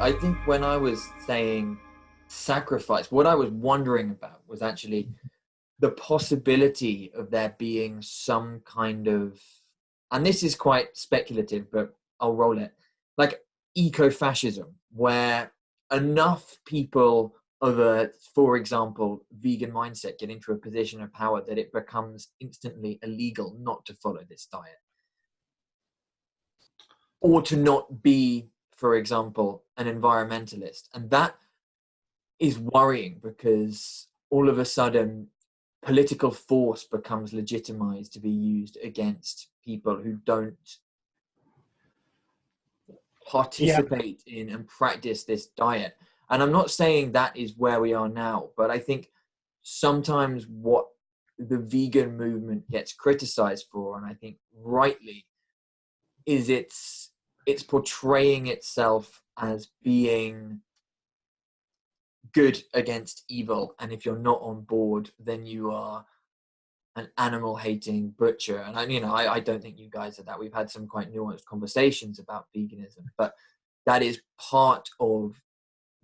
I think when I was saying sacrifice, what I was wondering about was actually the possibility of there being some kind of, and this is quite speculative, but I'll roll it, like eco-fascism, where enough people of a, for example, vegan mindset get into a position of power that it becomes instantly illegal not to follow this diet. Or to not be, for example, an environmentalist. And that is worrying because all of a sudden political force becomes legitimized to be used against people who don't participate in and practice this diet. And I'm not saying that is where we are now, but I think sometimes what the vegan movement gets criticized for, and I think rightly, is it's portraying itself as being good against evil, and if you're not on board, then you are an animal-hating butcher. And I don't think you guys are that. We've had some quite nuanced conversations about veganism, but that is part of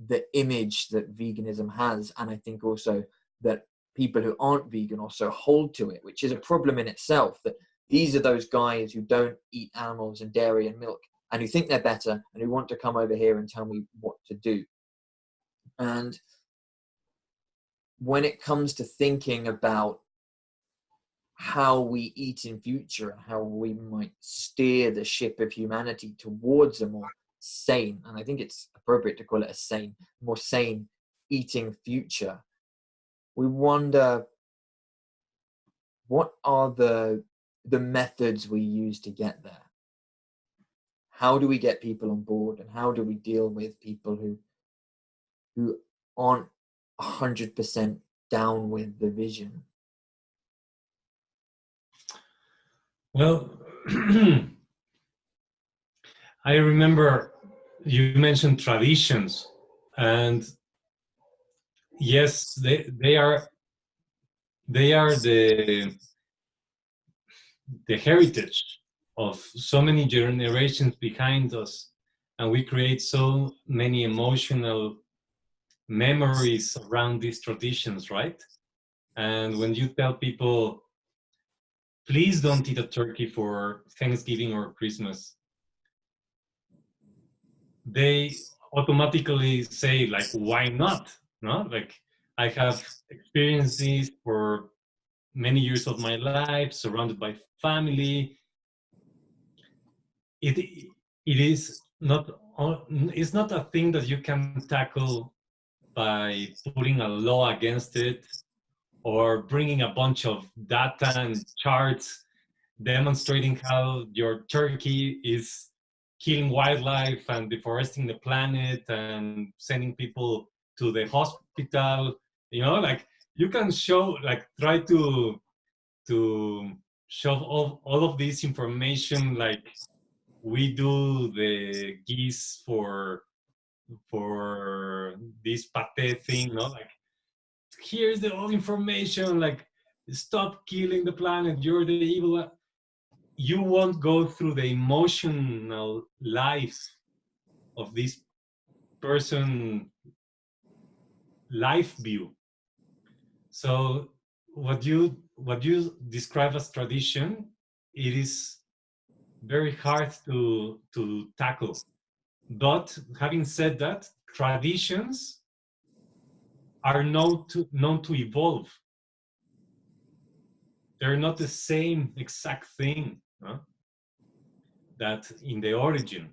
the image that veganism has, and I think also that people who aren't vegan also hold to it, which is a problem in itself, that these are those guys who don't eat animals and dairy and milk and who think they're better and who want to come over here and tell me what to do. And when it comes to thinking about how we eat in future and how we might steer the ship of humanity towards a more sane, and I think it's appropriate to call it a sane, more sane eating future, we wonder what are the methods we use to get there? How do we get people on board, and how do we deal with people who aren't 100% down with the vision? Well, I remember you mentioned traditions, and yes, they are the heritage of so many generations behind us, and we create so many emotional memories around these traditions, right? And when you tell people, please don't eat a turkey for Thanksgiving or Christmas, they automatically say, like, why not? No, like, I have experienced this for many years of my life, surrounded by family. It is not, it's not a thing that you can tackle by putting a law against it or bringing a bunch of data and charts demonstrating how your turkey is killing wildlife and deforesting the planet and sending people to the hospital. You know, like, you can show, like, try to show all of this information, like we do the geese for this pate thing, no? Like, here's the all information, like, stop killing the planet, you're the evil one. You won't go through the emotional life of this person life view. So what you describe as tradition, it is very hard to tackle. But having said that, traditions are known to evolve. They're not the same exact thing, huh, that in the origin.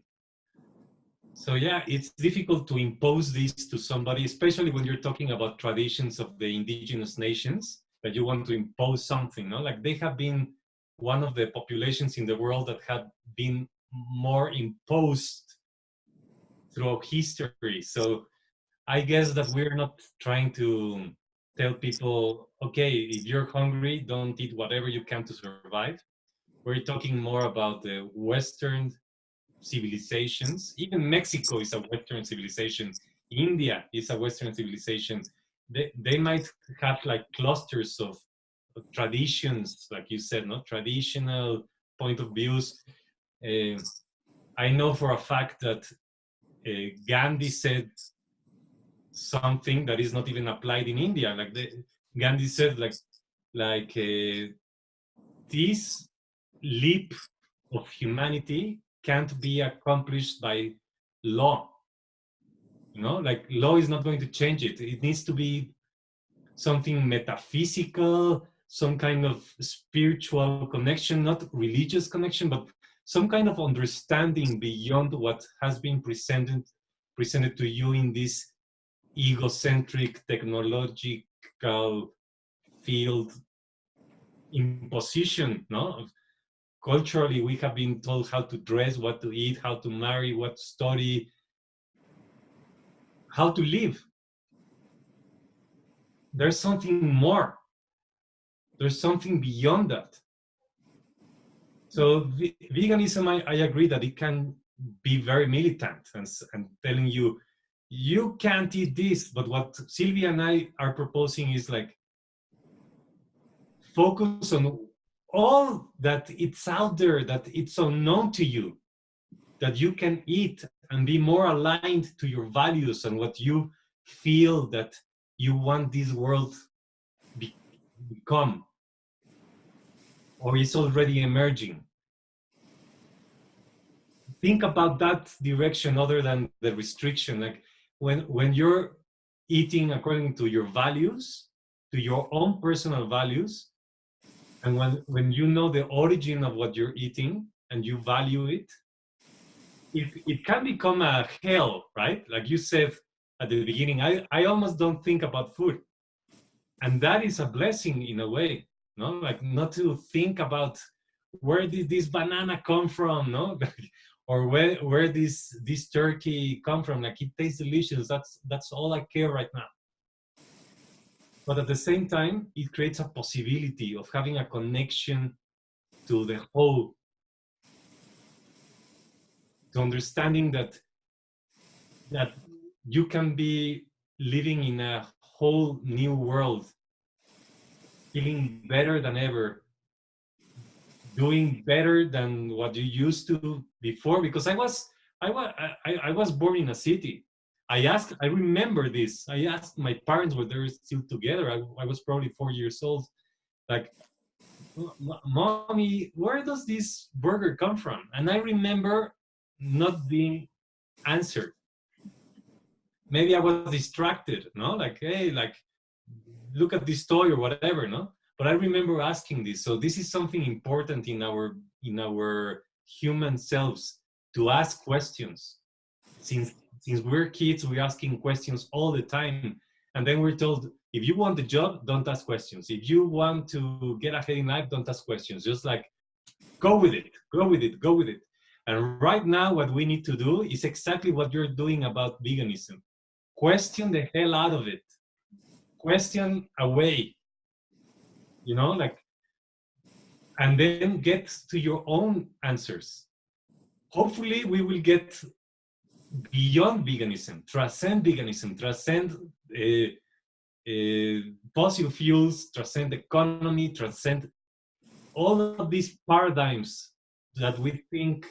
So yeah, it's difficult to impose this to somebody, especially when you're talking about traditions of the indigenous nations, that you want to impose something, no? Like, they have been one of the populations in the world that have been more imposed throughout history. So I guess that we're not trying to tell people, okay, if you're hungry, don't eat whatever you can to survive. We're talking more about the Western civilizations. Even Mexico is a Western civilization. India is a Western civilization. They might have, like, clusters of traditions, like you said, no, traditional point of views. I know for a fact that Gandhi said something that is not even applied in India. Like Gandhi said, this leap of humanity can't be accomplished by law. Like law is not going to change it. It needs to be something metaphysical, some kind of spiritual connection, not religious connection, but some kind of understanding beyond what has been presented to you in this egocentric technological field imposition. No, culturally we have been told how to dress, what to eat, how to marry, what to study, how to live. There's something more. There's something beyond that. So veganism, I agree that it can be very militant and telling you, you can't eat this. But what Sylvie and I are proposing is like, focus on all that it's out there, that it's unknown to you, that you can eat and be more aligned to your values and what you feel that you want this world become, or is already emerging. Think about that direction other than the restriction. Like when you're eating according to your values, to your own personal values, and when you know the origin of what you're eating and you value it, it can become a hell, right? Like you said at the beginning, I almost don't think about food. And that is a blessing in a way, no? Like not to think about where did this banana come from, no? Or where this turkey come from. Like it tastes delicious. That's all I care right now. But at the same time, it creates a possibility of having a connection to the whole, to understanding that you can be living in a whole new world, feeling better than ever, doing better than what you used to before. Because I was born in a city. I remember this. I asked my parents when they were still together. I was probably 4 years old. Like, Mommy, where does this burger come from? And I remember not being answered. Maybe I was distracted, no? Like, hey, like, look at this toy or whatever, no? But I remember asking this. So this is something important in our human selves, to ask questions. Since we're kids, we're asking questions all the time. And then we're told, if you want the job, don't ask questions. If you want to get ahead in life, don't ask questions. Just like, go with it, go with it, go with it. And right now, what we need to do is exactly what you're doing about veganism. Question the hell out of it. Question away. Like, and then get to your own answers. Hopefully, we will get beyond veganism, transcend fossil fuels, transcend economy, transcend all of these paradigms that we think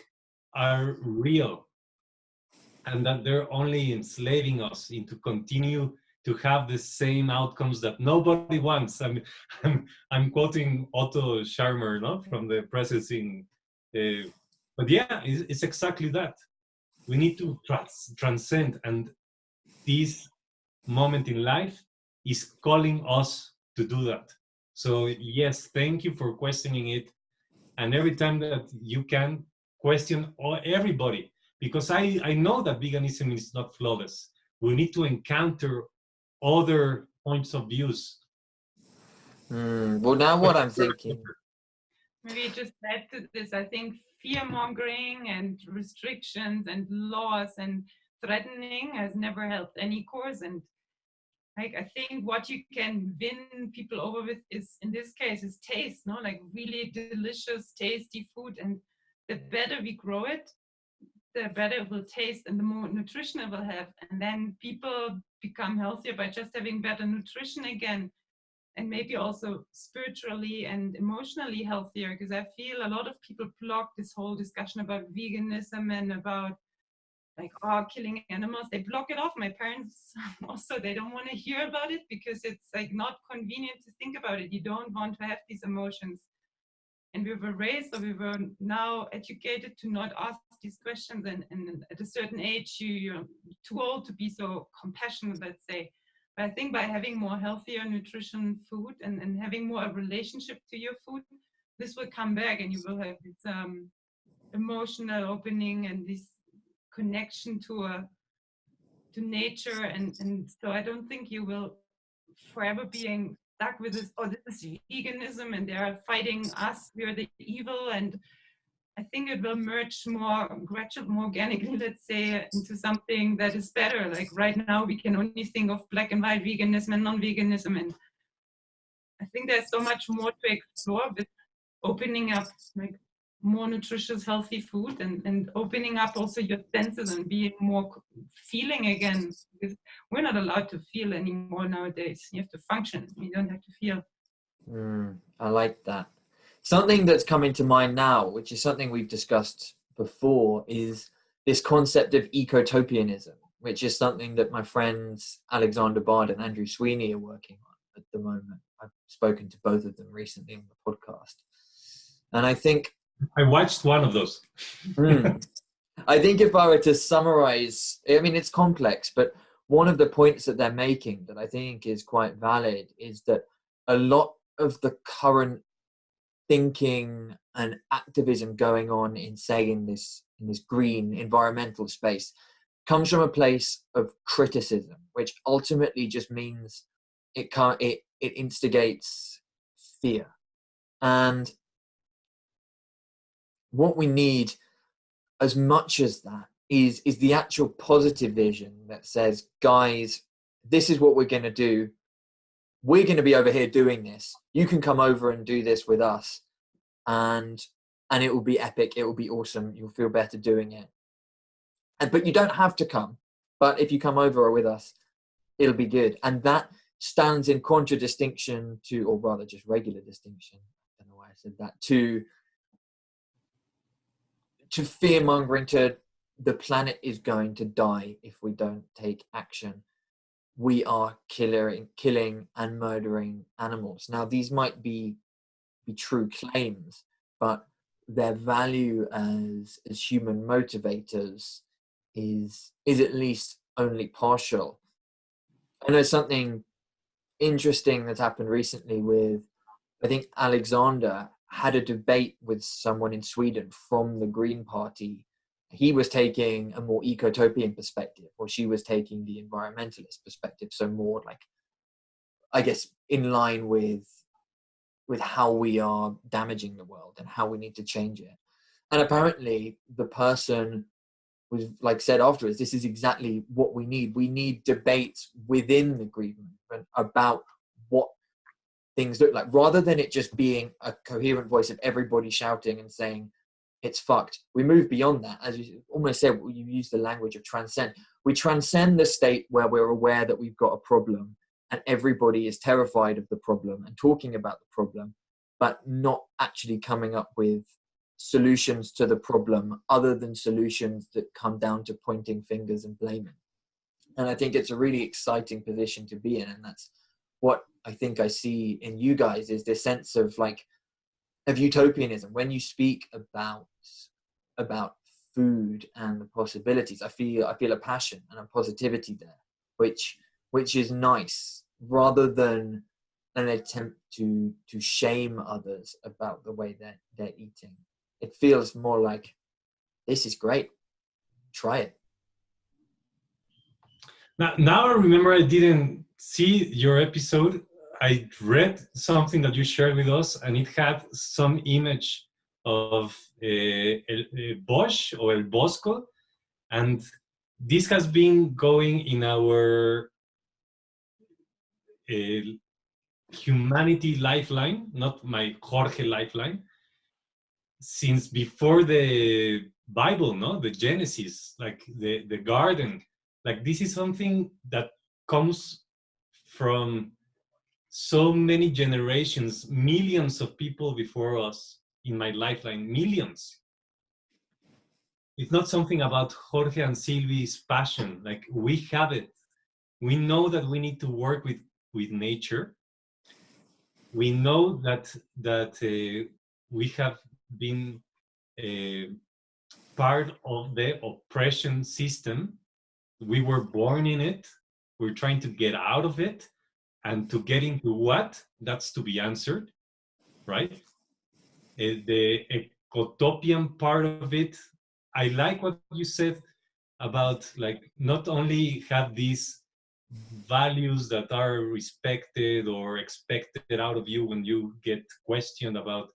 are real and that they're only enslaving us into continue to have the same outcomes that nobody wants. I'm quoting Otto Scharmer, no, from the processing. But yeah, it's exactly that. We need to transcend, and this moment in life is calling us to do that. So yes, thank you for questioning it. And every time that you can, question everybody, because I know that veganism is not flawless. We need to encounter other points of views. Well, now what I'm thinking. Maybe just add to this, I think fear-mongering and restrictions and laws and threatening has never helped any cause. And like, I think what you can win people over with is, in this case, is taste, no? Like really delicious, tasty food. And the better we grow it, the better it will taste and the more nutrition it will have. And then people become healthier by just having better nutrition again. And maybe also spiritually and emotionally healthier, because I feel a lot of people block this whole discussion about veganism and about like, oh, killing animals, they block it off. My parents also, they don't want to hear about it because it's like not convenient to think about it. You don't want to have these emotions. And we were raised, or we were now educated to not ask these questions. And at a certain age, you're too old to be so compassionate, let's say. But I think by having more healthier nutrition food and having more a relationship to your food, this will come back, and you will have this emotional opening and this connection to nature. And so I don't think you will forever being stuck with this, oh, this is veganism and they are fighting us, we are the evil. And I think it will merge more gradually, more organically, let's say, into something that is better. Like right now, we can only think of black and white veganism and non-veganism. And I think there's so much more to explore with opening up like more nutritious, healthy food, and opening up also your senses and being more feeling again. Because we're not allowed to feel anymore nowadays. You have to function. You don't have to feel. I like that. Something that's coming to mind now, which is something we've discussed before, is this concept of ecotopianism, which is something that my friends Alexander Bard and Andrew Sweeney are working on at the moment. I've spoken to both of them recently on the podcast. And I think I watched one of those. I think if I were to summarize, I mean, it's complex, but one of the points that they're making that I think is quite valid is that a lot of the current thinking and activism going on in, say, in this green environmental space comes from a place of criticism, which ultimately just means it instigates fear. And what we need, as much as that, is the actual positive vision that says, guys, this is what we're going to do. We're going to be over here doing this. You can come over and do this with us, and it will be epic. It will be awesome. You'll feel better doing it. But you don't have to come. But if you come over with us, it'll be good. And that stands in contradistinction to, or rather just regular distinction, I don't know why I said that, to fear-mongering, to the planet is going to die if we don't take action. We are killing and murdering animals. Now, these might be true claims, but their value as human motivators is at least only partial. I know something interesting that's happened recently with, I think Alexander had a debate with someone in Sweden from the Green Party. He was taking a more ecotopian perspective, or she was taking the environmentalist perspective. So more like, I guess, in line with how we are damaging the world and how we need to change it. And apparently the person was like said afterwards, this is exactly what we need. We need debates within the Green movement about what things look like, rather than it just being a coherent voice of everybody shouting and saying it's fucked. We move beyond that. As you almost said, you use the language of transcend. We transcend the state where we're aware that we've got a problem and everybody is terrified of the problem and talking about the problem, but not actually coming up with solutions to the problem other than solutions that come down to pointing fingers and blaming. And I think it's a really exciting position to be in. And that's what I think I see in you guys, is this sense of utopianism. When you speak about food and the possibilities, I feel a passion and a positivity there, which is nice, rather than an attempt to shame others about the way that they're eating. It feels more like, this is great, try it. Now I remember I didn't see your episode. I read something that you shared with us, and it had some image of el Bosch or El Bosco, and this has been going in our humanity lifeline, not my Jorge lifeline, since before the Bible, no? The Genesis, like the garden. Like, this is something that comes from so many generations, millions of people before us in my lifeline, millions. it's not something about Jorge and Sylvie's passion. Like, we have it. We know that we need to work with nature. We know that we have been part of the oppression system. We were born in it. We're trying to get out of it, and to get into what? That's to be answered, right? The ecotopian part of it. I like what you said about, like, not only have these values that are respected or expected out of you when you get questioned about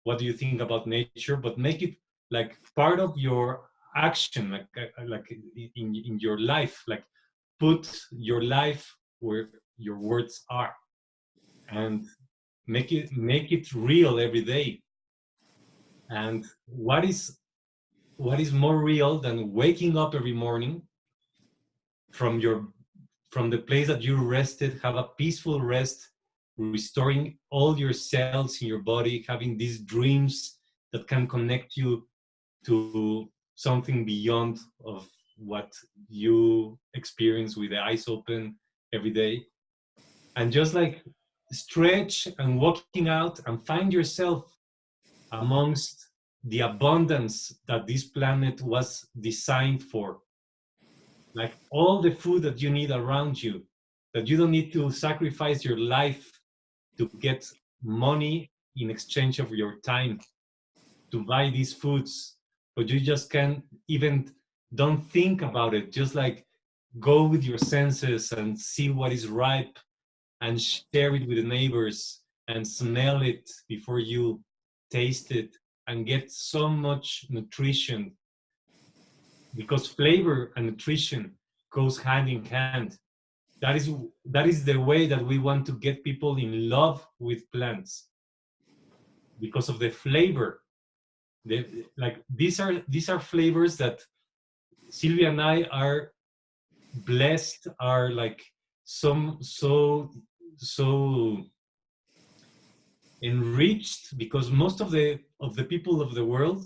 what do you think about nature, but make it like part of your action, like in your life, like put your life where your words are, and make it real every day. And what is more real than waking up every morning from the place that you rested, have a peaceful rest, restoring all your cells in your body, having these dreams that can connect you to something beyond of what you experience with the eyes open every day. And just like stretch and walking out and find yourself amongst the abundance that this planet was designed for. Like all the food that you need around you, that you don't need to sacrifice your life to get money in exchange of your time to buy these foods, but you just can't even, don't think about it. Just like go with your senses and see what is ripe and share it with the neighbors and smell it before you taste it and get so much nutrition, because flavor and nutrition goes hand in hand. That is the way that we want to get people in love with plants, because of the flavor. Like these are flavors that Sylvia and I are blessed, are like so enriched, because most of the people of the world,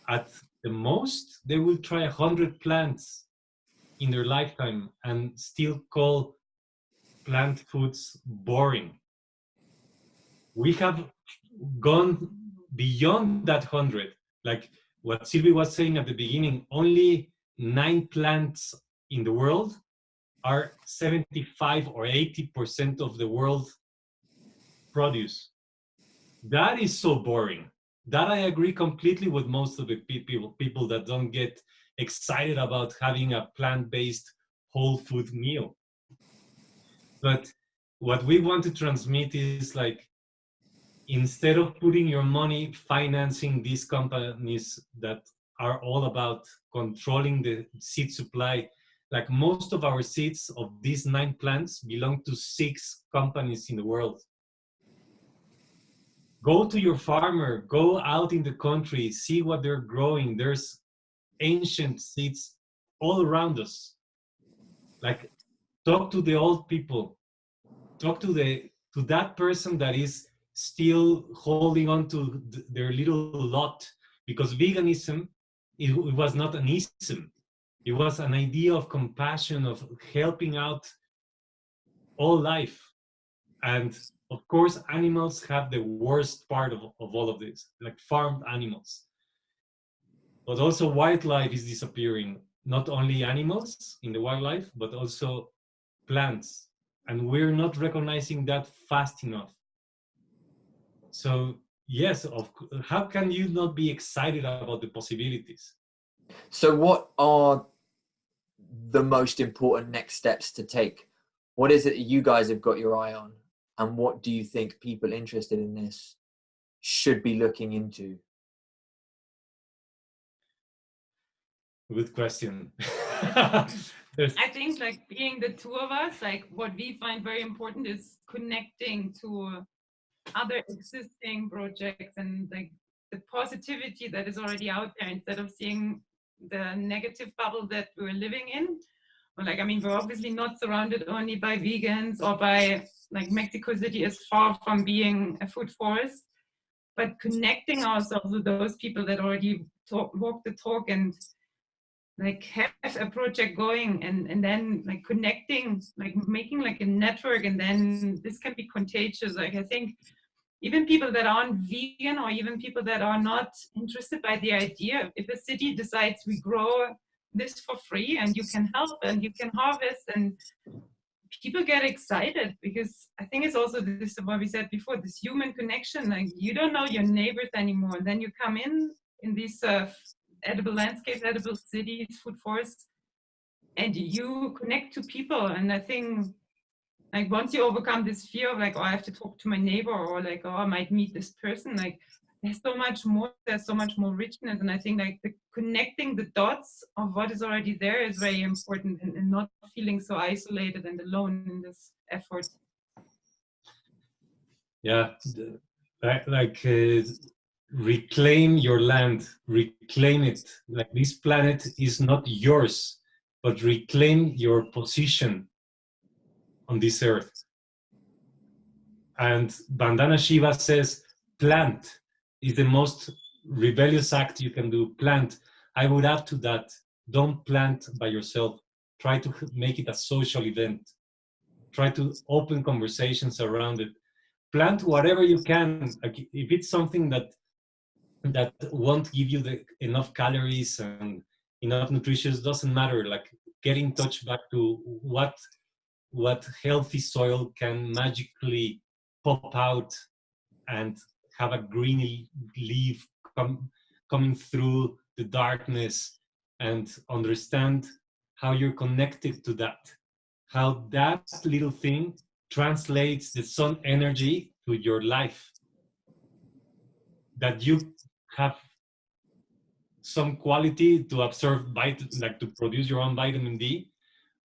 at the most, they will try 100 plants in their lifetime and still call plant foods boring. We have gone beyond that 100. Like what Sylvie was saying at the beginning, only 9 plants in the world are 75 or 80% of the world produce. That is so boring. That I agree completely with most of the people that don't get excited about having a plant-based whole food meal. But what we want to transmit is like, instead of putting your money financing these companies that are all about controlling the seed supply, like most of our seeds of these 9 plants belong to 6 companies in the world. Go to your farmer, go out in the country, see what they're growing. There's ancient seeds all around us. Like, talk to the old people. Talk to that person that is still holding on to their little lot, because veganism, it was not an ism. It was an idea of compassion, of helping out all life. And of course, animals have the worst part of all of this, like farmed animals. But also wildlife is disappearing. Not only animals in the wildlife, but also plants. And we're not recognizing that fast enough. So yes, how can you not be excited about the possibilities? So what are the most important next steps to take? What is it that you guys have got your eye on? And what do you think people interested in this should be looking into? Good question. I think, like, being the two of us, like, what we find very important is connecting to other existing projects and like the positivity that is already out there, instead of seeing the negative bubble that we're living in. Or like, I mean, we're obviously not surrounded only by vegans, or by, like, Mexico City is far from being a food forest, but connecting ourselves with those people that already walk the talk and like have a project going and then like connecting, like making like a network, and then this can be contagious. Like I think even people that aren't vegan, or even people that are not interested by the idea, if a city decides we grow this for free and you can help and you can harvest, and people get excited, because I think it's also this, what we said before, this human connection. Like you don't know your neighbors anymore, and then you come in these edible landscapes, edible cities, food forests, and you connect to people. And I think like once you overcome this fear of like, oh, I have to talk to my neighbor, or like, oh, I might meet this person, like there's so much more, there's so much more richness. And I think like the connecting the dots of what is already there is very important, and not feeling so isolated and alone in this effort. Yeah, reclaim your land, reclaim it. Like this planet is not yours, but reclaim your position on this earth. And Bandana Shiva says, plant is the most rebellious act you can do. Plant. I would add to that, don't plant by yourself. Try to make it a social event. Try to open conversations around it. Plant whatever you can. Like if it's something that won't give you enough calories and enough nutrition, doesn't matter. Like get in touch back to what healthy soil can magically pop out and have a green leaf coming through the darkness, and understand how you're connected to that, how that little thing translates the sun energy to your life, that you have some quality to absorb, like to produce your own vitamin D,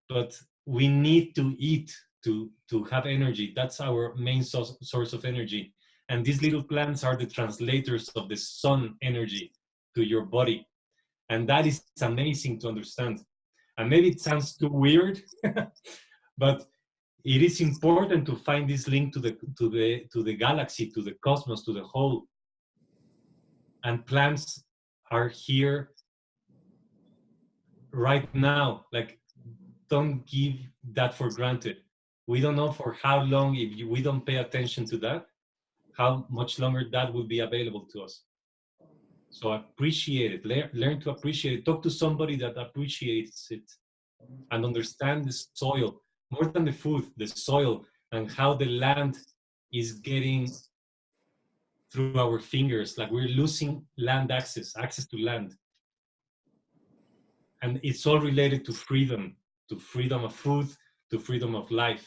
but we need to eat to have energy. That's our main source of energy. And these little plants are the translators of the sun energy to your body. And that is amazing to understand. And maybe it sounds too weird, but it is important to find this link to the galaxy, to the cosmos, to the whole. And plants are here right now. Like, don't give that for granted. We don't know for how long, if we don't pay attention to that, how much longer that will be available to us. So appreciate it, learn to appreciate it. Talk to somebody that appreciates it, and understand the soil, more than the food, the soil, and how the land is getting through our fingers. Like we're losing land access to land. And it's all related to freedom of food, to freedom of life.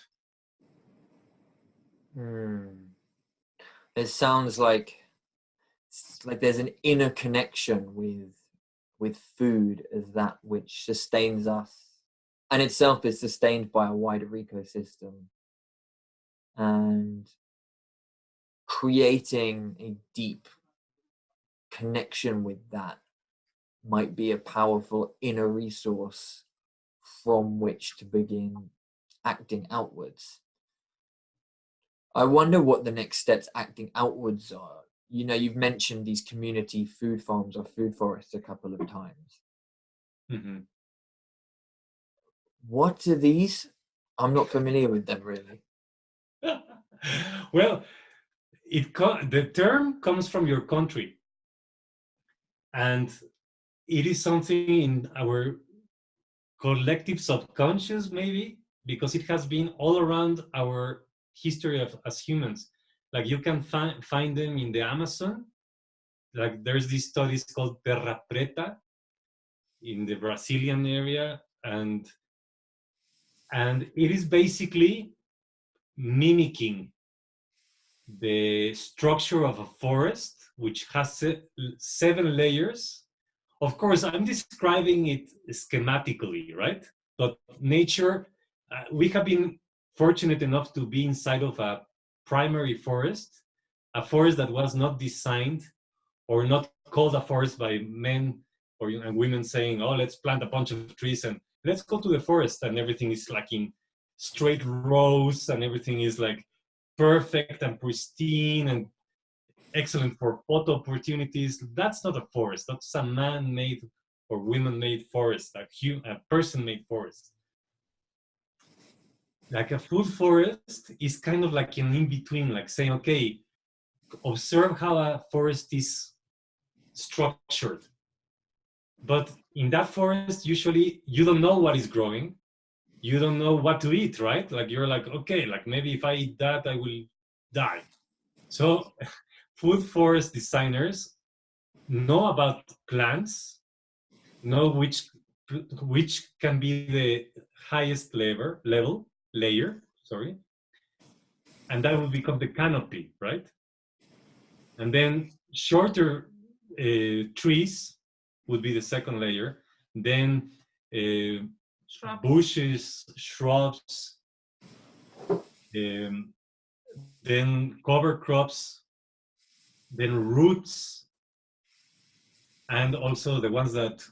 It sounds like there's an inner connection with food as that which sustains us, and itself is sustained by a wider ecosystem, and creating a deep connection with that might be a powerful inner resource from which to begin acting outwards. I wonder what the next steps acting outwards are. You know, you've mentioned these community food farms or food forests a couple of times. Mm-hmm. What are these? I'm not familiar with them, really. Well, the term comes from your country, and it is something in our collective subconscious, maybe, because it has been all around our history as humans. Like you can find them in the Amazon. Like there's these studies called Terra Preta in the Brazilian area, and it is basically mimicking the structure of a forest, which has 7 layers. Of course, I'm describing it schematically, right? But nature, we have been fortunate enough to be inside of a primary forest, a forest that was not designed or not called a forest by men and women saying, oh, let's plant a bunch of trees and let's go to the forest, and everything is like in straight rows and everything is like perfect and pristine and excellent for photo opportunities. That's not a forest. That's a man-made or women-made forest, a person-made forest. Like a food forest is kind of like an in-between, like saying, okay, observe how a forest is structured. But in that forest, usually you don't know what is growing. You don't know what to eat, right? Like you're like, okay, like maybe if I eat that, I will die. So food forest designers know about plants, know which can be the highest layer, sorry, and that will become the canopy, right? And then shorter trees would be the second layer. Then bushes, shrubs, then cover crops, then roots, and also the ones that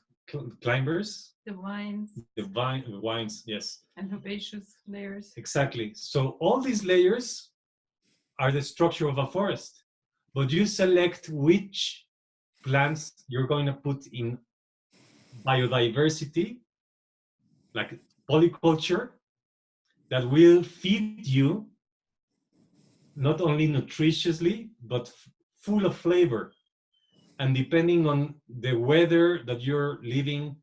climbers. The vines. The vines, yes. And herbaceous layers. Exactly. So all these layers are the structure of a forest, but you select which plants you're going to put in biodiversity, like polyculture, that will feed you not only nutritiously, but full of flavor. And depending on the weather that you're living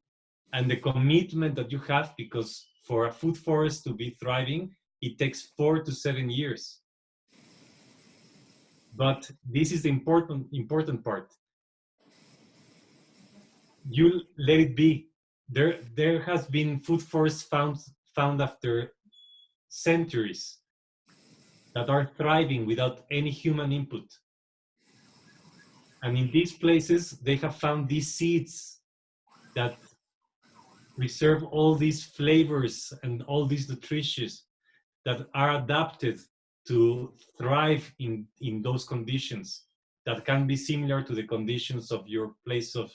and the commitment that you have, because for a food forest to be thriving, it takes 4 to 7 years. But this is the important part. You let it be. There has been food forests found after centuries that are thriving without any human input. And in these places, they have found these seeds that preserve all these flavors and all these nutritions that are adapted to thrive in those conditions that can be similar to the conditions of your place of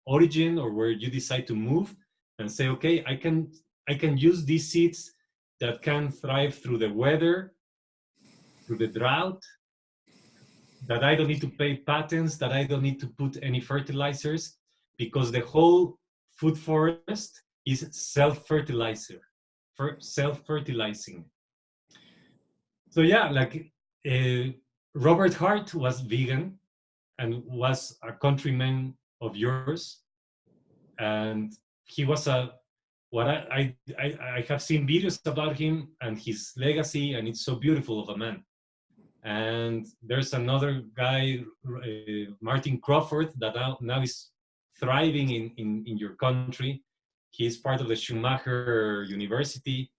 origin, or where you decide to move and say, okay, I can use these seeds that can thrive through the weather, through the drought, that I don't need to pay patents, that I don't need to put any fertilizers, because the whole food forest is self-fertilizer, self-fertilizing. So yeah, like Robert Hart was vegan and was a countryman of yours, and he was what I have seen videos about him and his legacy, and it's so beautiful of a man. And there's another guy, Martin Crawford, that now is thriving in your country. He's part of the Schumacher University,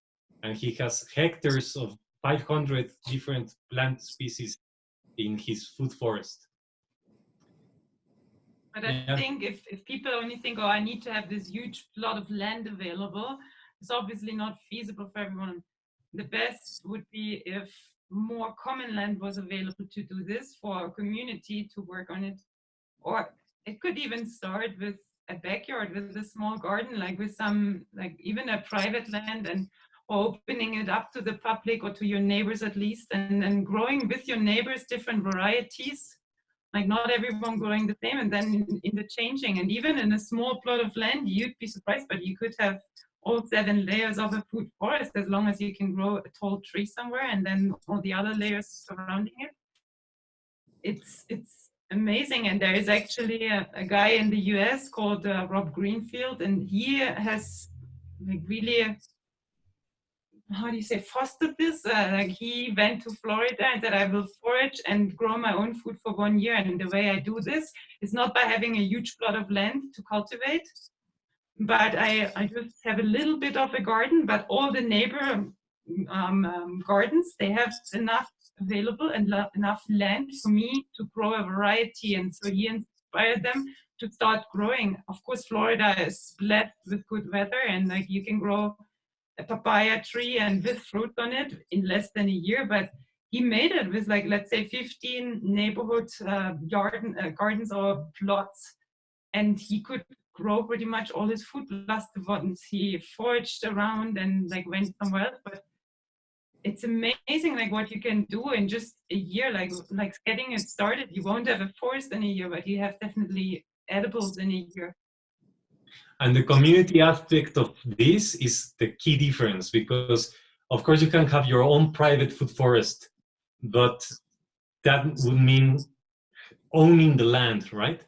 and he has hectares of 500 different plant species in his food forest. But I think if people only think, oh, I need to have this huge plot of land available, it's obviously not feasible for everyone. The best would be if more common land was available to do this, for a community to work on it. Or it could even start with a backyard, with a small garden, like with some, like even a private land, and opening it up to the public or to your neighbors at least, and then growing with your neighbors different varieties, like not everyone growing the same, and then interchanging. And even in a small plot of land, you'd be surprised, but you could have all 7 layers of a food forest, as long as you can grow a tall tree somewhere and then all the other layers surrounding it. It's amazing. And there is actually a guy in the US called Rob Greenfield, and he has like really, how do you say, fostered this? Like he went to Florida and said, I will forage and grow my own food for 1 year. And the way I do this is not by having a huge plot of land to cultivate, but I just have a little bit of a garden, but all the neighbor gardens, they have enough available and enough land for me to grow a variety. And so he inspired them to start growing. Of course, Florida is blessed with good weather, and like you can grow a papaya tree and with fruit on it in less than a year. But he made it with, like, let's say 15 neighborhood gardens or plots, and he could grow pretty much all his food plus the ones he foraged around and like went somewhere else. But it's amazing, like what you can do in just a year, like getting it started. You won't have a forest in a year, but you have definitely edibles in a year. And the community aspect of this is the key difference, because of course you can have your own private food forest, but that would mean owning the land, right?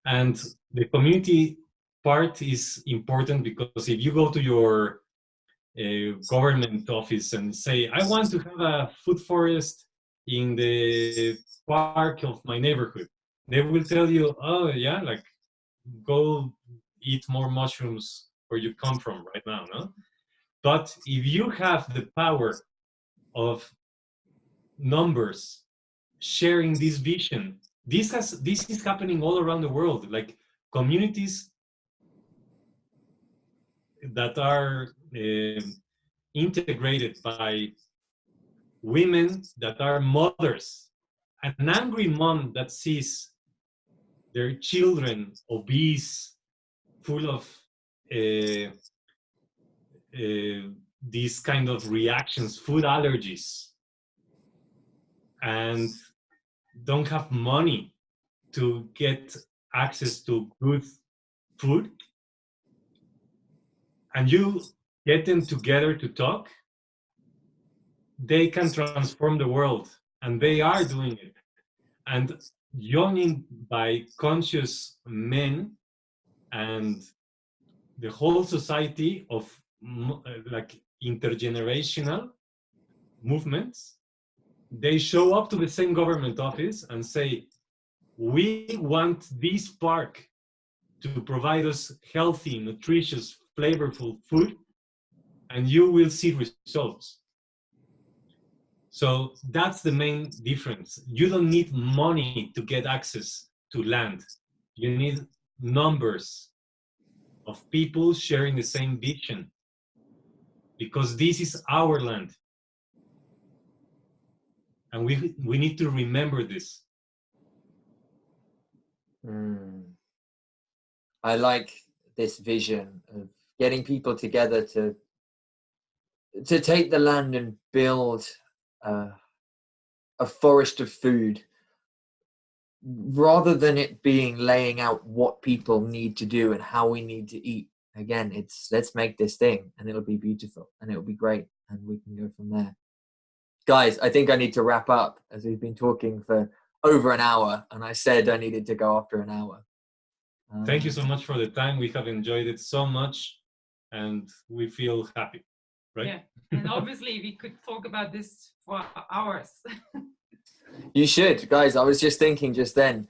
And the community part is important, because if you go to your government office and say, I want to have a food forest in the park of my neighborhood, they will tell you, oh yeah, like go eat more mushrooms where you come from right now, no? But if you have the power of numbers sharing this vision, this is happening all around the world, like communities that are integrated by women that are mothers. An angry mom that sees their children obese, full of these kind of reactions, food allergies, and don't have money to get access to good food, and you get them together to talk, they can transform the world, and they are doing it. And joining by conscious men and the whole society of like intergenerational movements, they show up to the same government office and say, we want this park to provide us healthy, nutritious, flavorful food, and you will see results. So that's the main difference. You don't need money to get access to land. You need numbers of people sharing the same vision, because this is our land. And we need to remember this. I like this vision of getting people together to take the land and build a forest of food, rather than it being laying out what people need to do and how we need to eat. Again, it's let's make this thing and it'll be beautiful and it'll be great and we can go from there. Guys, I think I need to wrap up, as we've been talking for over an hour and I said I needed to go after an hour. Thank you so much for the time. We have enjoyed it so much and we feel happy, right? Yeah, and obviously we could talk about this for hours. You should. Guys, I was just thinking just then,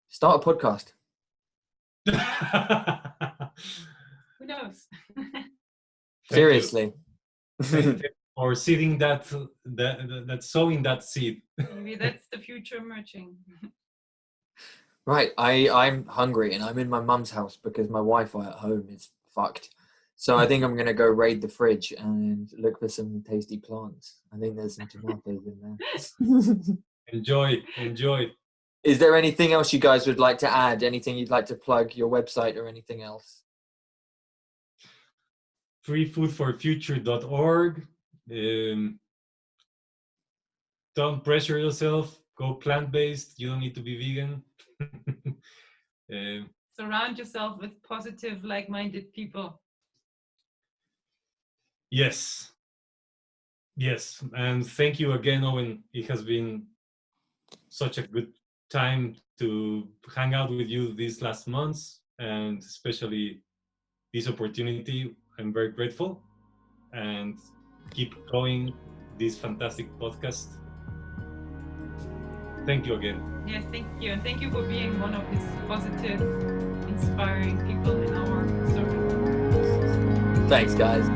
start a podcast. Who knows? Seriously. Or seeding that sowing that seed. Maybe that's the future emerging. Right, I'm hungry and I'm in my mum's house because my Wi-Fi at home is fucked. So I think I'm going to go raid the fridge and look for some tasty plants. I think there's some tomatoes in there. Enjoy. Is there anything else you guys would like to add? Anything you'd like to plug, your website or anything else? freefoodforfuture.org. Don't pressure yourself. Go plant-based. You don't need to be vegan. Surround yourself with positive, like-minded people. Yes. And thank you again, Owen. It has been such a good time to hang out with you these last months, and especially this opportunity. I'm very grateful, and keep going this fantastic podcast. Thank you again. Yes, thank you. And thank you for being one of these positive, inspiring people in our circle. Thanks, guys.